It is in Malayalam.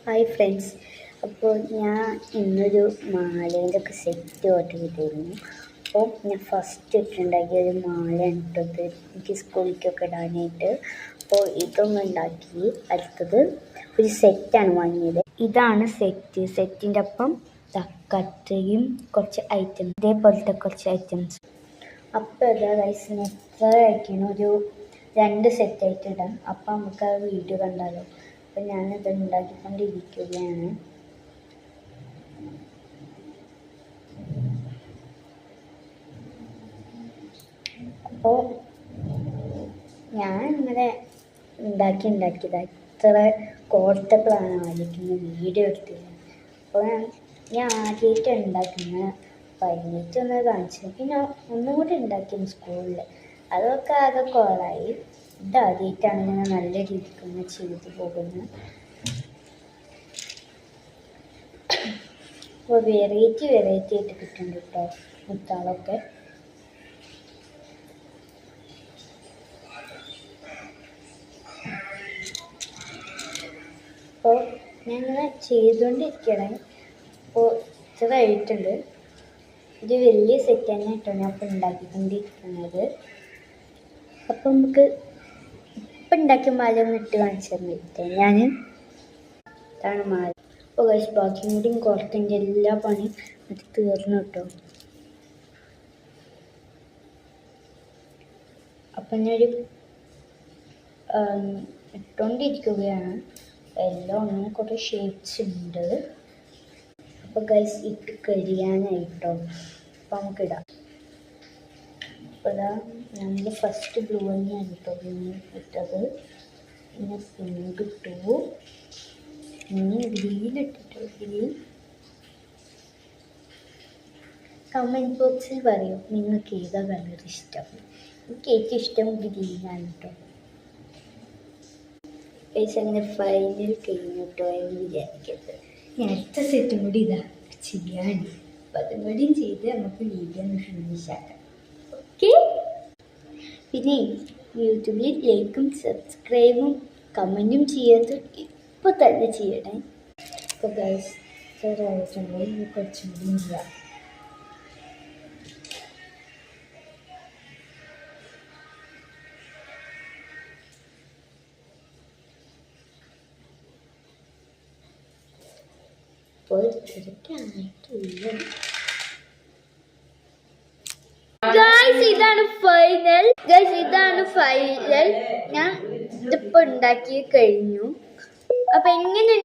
Hi friends. അപ്പോൾ ഞാൻ ഇന്നൊരു മാലേൻ്റെ ഒക്കെ സെറ്റ് ഓർഡർ ചെയ്തിരുന്നു. അപ്പോൾ ഞാൻ ഫസ്റ്റ് ഇട്ടുണ്ടാക്കിയ ഒരു മാല ഇട്ടത് എനിക്ക് സ്കൂളിലേക്കൊക്കെ ഇടാനായിട്ട്. അപ്പോൾ ഇതൊന്നും ഉണ്ടാക്കി. അടുത്തത് ഒരു സെറ്റാണ് വാങ്ങിയത്. ഇതാണ് സെറ്റിൻ്റെ ഒപ്പം കട്ടയും കുറച്ച് ഐറ്റംസ്, ഇതേപോലത്തെ കുറച്ച് ഐറ്റംസ്. അപ്പോൾ ഇതാ ഗൈസിന് എത്ര ആയിരിക്കണം, ഒരു 2 സെറ്റായിട്ട് ഇടാം. അപ്പോൾ നമുക്ക് ആ വീഡിയോ കണ്ടാലോ. അപ്പം ഞാനിത് ഉണ്ടാക്കിക്കൊണ്ടിരിക്കുകയാണ്. അപ്പോൾ ഞാൻ ഇങ്ങനെ ഉണ്ടാക്കിയതാണ്. ഇത്ര കോർത്തപ്പോഴാണ് ആദ്യമായിട്ട് വീഡിയോ എടുത്തത്. അപ്പോൾ ഞാൻ ആദ്യമായിട്ട് ഉണ്ടാക്കുന്നത് കഴിഞ്ഞിട്ടൊന്ന് കാണിച്ചു. പിന്നെ ഒന്നും കൂടി ഉണ്ടാക്കിയിരുന്നു സ്കൂളിൽ. അതൊക്കെ ആകെ കോളായി. ഇതാദ്യമായിട്ടാണ് ഞാൻ നല്ല രീതിക്ക് ഒന്ന് ചെയ്തു പോകുന്നത്. അപ്പോൾ വെറൈറ്റി ആയിട്ട് കിട്ടുന്നുണ്ട് കേട്ടോ മുത്താളൊക്കെ. അപ്പോൾ ഞാനിങ്ങനെ ചെയ്തുകൊണ്ടിരിക്കണേ. അപ്പോൾ ഇത്ര ആയിട്ടുണ്ട്. ഇത് വലിയ സെറ്റ് തന്നെ കേട്ടോ ഞാൻ ഇപ്പോൾ ഉണ്ടാക്കിക്കൊണ്ടിരിക്കുന്നത്. അപ്പം നമുക്ക് ഇപ്പം ഉണ്ടാക്കിയ മാല ഒന്ന് ഇട്ട് കാണിച്ചു തന്നിട്ട് ഞാൻ ഇതാണ് മാല. അപ്പോൾ കഴിച്ച് ബാക്കിയും കൂടിയും കുറച്ചെൻ്റെ എല്ലാ പണിയും അത് തീർന്നു കേട്ടോ. അപ്പം ഞാനൊരു ഇട്ടുകൊണ്ടിരിക്കുകയാണ്. എല്ലാം ഒന്നും കുറേ ഷേപ്സ് ഉണ്ട്. അപ്പോൾ ഗൈസ് ഇട്ട് കഴിയാനായിട്ടോ. അപ്പോൾ നമുക്കിടാം. അപ്പോൾ ഇതാ നമ്മൾ ഫസ്റ്റ് ബ്ലൂ തന്നെയാണ് കേട്ടോ ഇട്ടത്. പിന്നെ പിങ്ക് ഇട്ടു, ഇനി ഗ്രീൻ ഇട്ടിട്ടു. ഗ്രീൻ കമൻറ്റ് ബോക്സിൽ പറയൂ നിങ്ങൾക്ക് ഏതാ കളർ ഇഷ്ടം. എനിക്ക് ഏറ്റവും ഇഷ്ടം ഗ്രീനാണ് കേട്ടോ. ഗൈസ് അങ്ങനെ ഫൈനൽ കഴിഞ്ഞു കേട്ടോ എന്ന് വിചാരിക്കരുത്. ഞാൻ അടുത്ത സെറ്റും കൂടി ഇതാ ചെയ്യാൻ. അപ്പം അതും കൂടിയും ചെയ്ത് നമുക്ക് വീഡിയോ ഒന്ന് ഫിനിഷ് ആക്കാം. ഓക്കെ. പിന്നെ യൂട്യൂബിൽ ലൈക്കും സബ്സ്ക്രൈബും കമൻറ്റും ചെയ്യാത്ത ഇപ്പോൾ തന്നെ ചെയ്യണേ. അപ്പോൾ ഗൈസ് ആയിട്ടുണ്ടെങ്കിൽ കുറച്ചും കൂടി ചെയ്യാം. അപ്പോൾ ഇതൊക്കെയായിട്ടില്ല. ഇതാണ് ഫൈനൽ. ഞാൻ ഇതിപ്പോൾ ഉണ്ടാക്കി കഴിഞ്ഞു. അപ്പം എങ്ങനെ